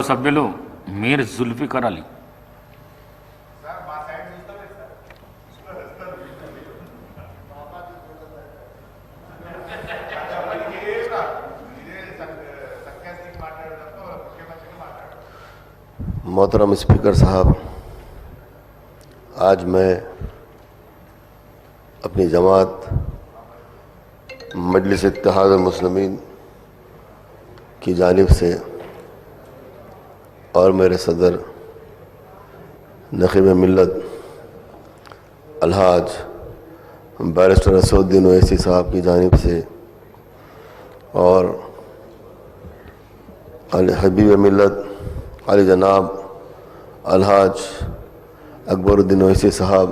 సభ్యులు మీర్ జుల్ఫికర్ అలీ. मोहतरम स्पीकर साहब, आज मैं अपनी जमात मजलिस इत्तेहाद मुस्लिमीन की जानिब से और मेरे सदर नक़ीब मिल्लत अलहाज बैरिस्टर असदुद्दीन ओवैसी साहब की जानिब से और हबीब मिल्लत अली जनाब अलहाज अकबरुद्दीन ओवैसी साहब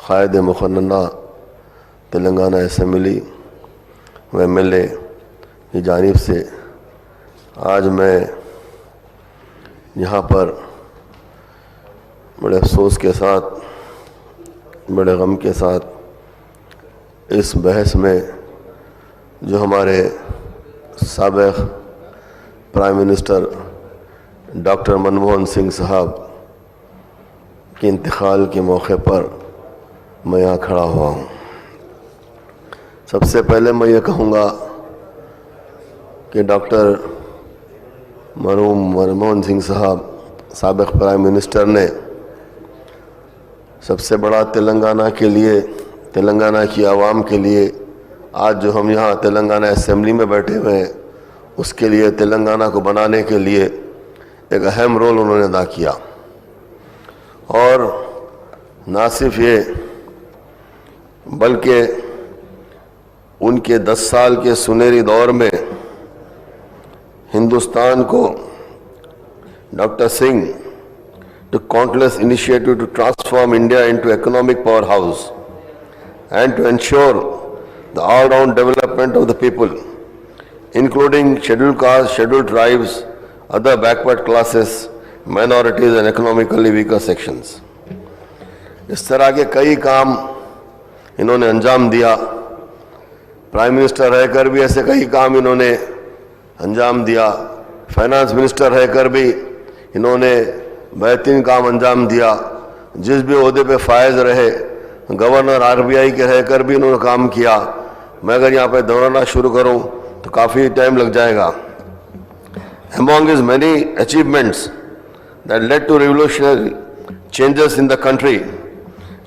क़ायद मुक़न्नना तेलंगाना असम्बली व MLA की जानिब से आज मैं यहाँ पर बड़े अफसोस के साथ, बड़े गम के साथ इस बहस में जो हमारे साबिक़ prime minister doctor Manmohan Singh साहब के इंतकाल के मौके पर मैं यहाँ खड़ा हुआ हूँ। सबसे पहले मैं ये कहूँगा कि डॉक्टर मरहूम मनमोहन सिंह साहब साबिक़ प्राइम मिनिस्टर ने सबसे बड़ा तेलंगाना के लिए, तेलंगाना की आवाम के लिए आज जो हम यहाँ तेलंगाना असेंबली में बैठे हुए हैं उसके लिए, तेलंगाना को बनाने के लिए एक अहम रोल उन्होंने अदा किया। और ना सिर्फ ये बल्कि उनके 10 साल के सुनहरी दौर में हिंदुस्तान को doctor Singh took countless initiative to transform India into economic powerhouse and to ensure the all-round development of the people, including scheduled castes, scheduled tribes, other backward classes, minorities and economically weaker sections. इस तरह के कई काम इन्होंने अंजाम दिया। Prime minister रहकर भी ऐसे कई काम इन्होंने अंजाम दिया। फाइनेंस मिनिस्टर रहकर भी इन्होंने बेहतरीन काम अंजाम दिया। जिस भी ओहदे पे फायज रहे, गवर्नर RBI के रहकर भी इन्होंने काम किया। मैं अगर यहाँ पे दोहराना शुरू करूँ तो काफ़ी टाइम लग जाएगा। Among his many achievements that led to revolutionary changes in the country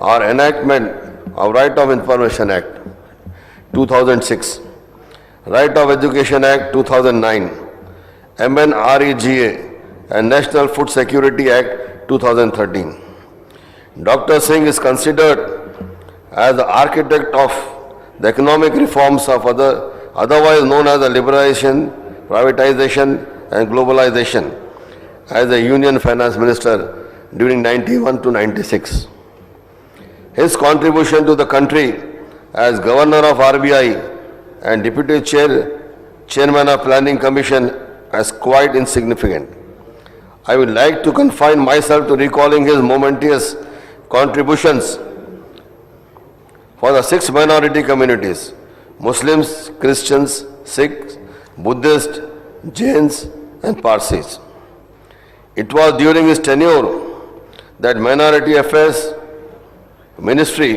are enactment of Right of Information Act 2006, Right of Education Act 2009, MNREGA and National Food Security Act 2013. Dr. Singh is considered as the architect of the economic reforms of otherwise known as the liberalization, privatization and globalization as a Union Finance Minister during 91 to 96. His contribution to the country as Governor of RBI and Deputy Chairman of Planning Commission is quite insignificant. I would like to confine myself to recalling his momentous contributions for the 6 minority communities: Muslims, Christians, Sikhs, Buddhists, Jains and Parsis. It was during his tenure that Minority Affairs Ministry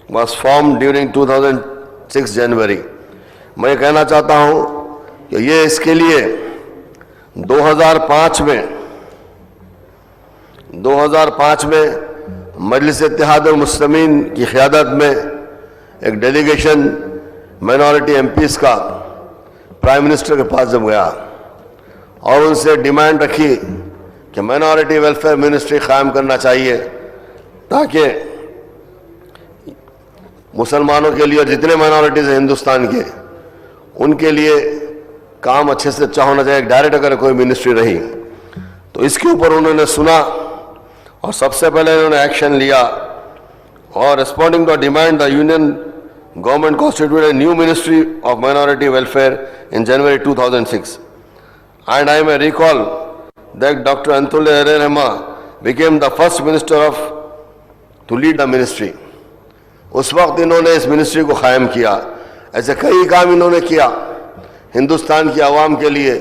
was formed during 2006 January. मैं कहना चाहता हूँ कि ये इसके लिए 2005 में मजलिस इत्तेहाद मुस्लिमीन की क़यादत में एक डेलीगेशन माइनॉरिटी MPs का प्राइम मिनिस्टर के पास जब गया और उनसे डिमांड रखी कि माइनॉरिटी वेलफेयर मिनिस्ट्री कायम करना चाहिए ताकि मुसलमानों के लिए और जितने माइनॉरिटीज़ हैं हिंदुस्तान के, उनके लिए काम अच्छे से अच्छा होना चाहिए। डायरेक्ट अगर कोई मिनिस्ट्री रही तो इसके ऊपर उन्होंने सुना और सबसे पहले उन्होंने एक्शन लिया और responding to demand the union government constituted new ministry of minority welfare in January 2006 and I may recall that Dr. Anthony Rema became the first minister to lead the ministry. उस वक्त इन्होंने इस ministry को कायम किया। ऐसे कई काम इन्होंने किया हिंदुस्तान की आवाम के लिए,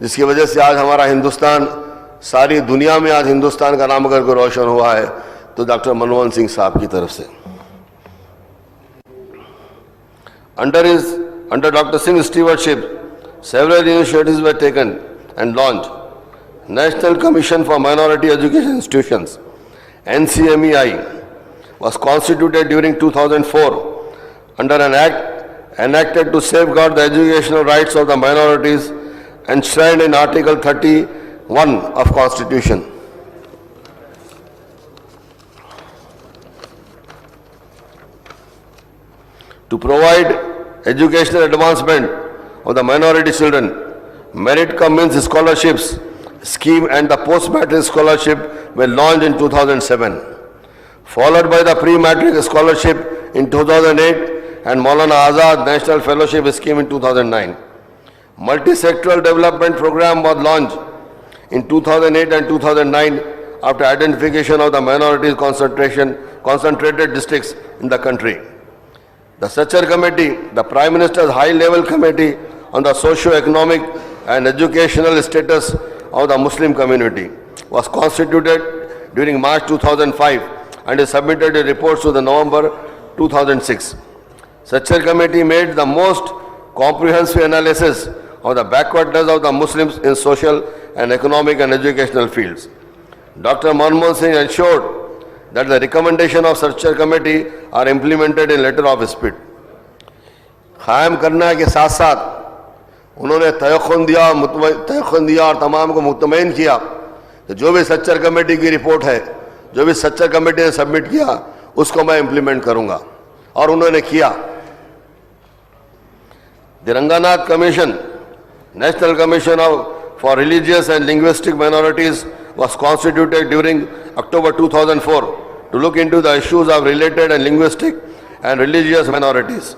जिसकी वजह से आज हमारा हिंदुस्तान सारी दुनिया में आज हिंदुस्तान का नाम अगर कोई रोशन हुआ है तो डॉक्टर मनमोहन सिंह साहब की तरफ से। Under Dr. Singh's stewardship, several initiatives were taken and launched. National Commission for Minority Education Institutions (NCMEI) was constituted during 2004 under an act enacted to safeguard the educational rights of the minorities enshrined in Article 31 of Constitution. To provide educational advancement of the minority children, Merit Cum Means Scholarships scheme and the post-matric scholarship were launched in 2007, followed by the pre-matric scholarship in 2008 and Maulana Azad National Fellowship Scheme in 2009. Multi-sectoral development program was launched in 2008 and 2009 after identification of the minorities concentrated districts in the country. The Sachar Committee, the Prime Minister's high-level committee on the socio-economic and educational status of the Muslim community, was constituted during March 2005 and is submitted reports to the November 2006. Sachar Committee made the most comprehensive analysis of the backwardness of the Muslims in social and economic and educational fields. Dr. Manmohan Singh ensured that the recommendation of Sachar Committee are implemented in letter of spirit. कायम करने के साथ साथ उन्होंने तयख्खुन दिया और तमाम को मुतमईन किया कि जो भी सच्चर कमेटी की रिपोर्ट है, जो भी सच्चर कमेटी ने सबमिट किया उसको मैं इम्प्लीमेंट करूंगा, और उन्होंने किया। The Ranganath Commission, National Commission for Religious and Linguistic Minorities, was constituted during October 2004 to look into the issues of related and linguistic and religious minorities,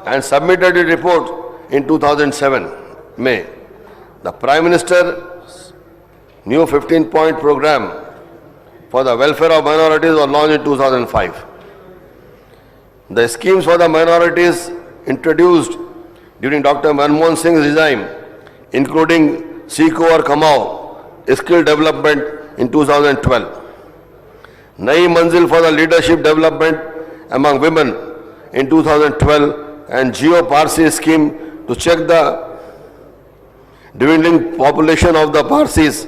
and submitted a report in 2007 May. The Prime Minister's new 15-point program for the welfare of minorities was launched in 2005. The schemes for the minorities introduced during Dr. Manmohan Singh's regime, including Seeko or Kamao, skill development in 2012, Nai Manzil for the leadership development among women in 2012, and Geo Parsi scheme to check the dwindling population of the Parsis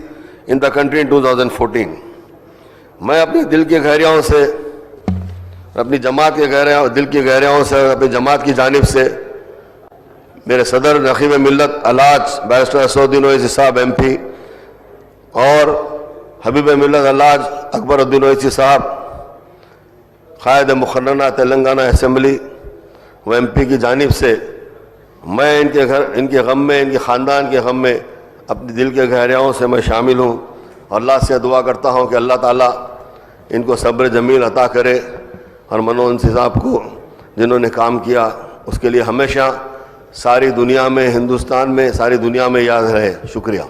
in the country in 2014. मैं अपने दिल के गहराइयों से, अपनी जमात के दिल की गहराइयों से, अपनी जमात की जानिब से मेरे सदर नखीब मिल्लत अलाज बैरिस्टर असदुद्दीन ओवैसी साहब MP और हबीब मिल्लत अलाज अकबरुद्दीन ओवैसी साहब कायद मुकर्ररा तेलंगाना असेंबली वो MP की जानिब से मैं इनके गम में, इनके ख़ानदान के गम में अपने दिल के गहराइयों से मैं शामिल हूँ, और अल्लाह से दुआ करता हूँ कि अल्लाह ताला इनको सब्र जमील अता करे, और मनोहर सिंह साहब को जिन्होंने काम किया उसके लिए हमेशा सारी दुनिया में, हिंदुस्तान में, सारी दुनिया में याद रहे। शुक्रिया।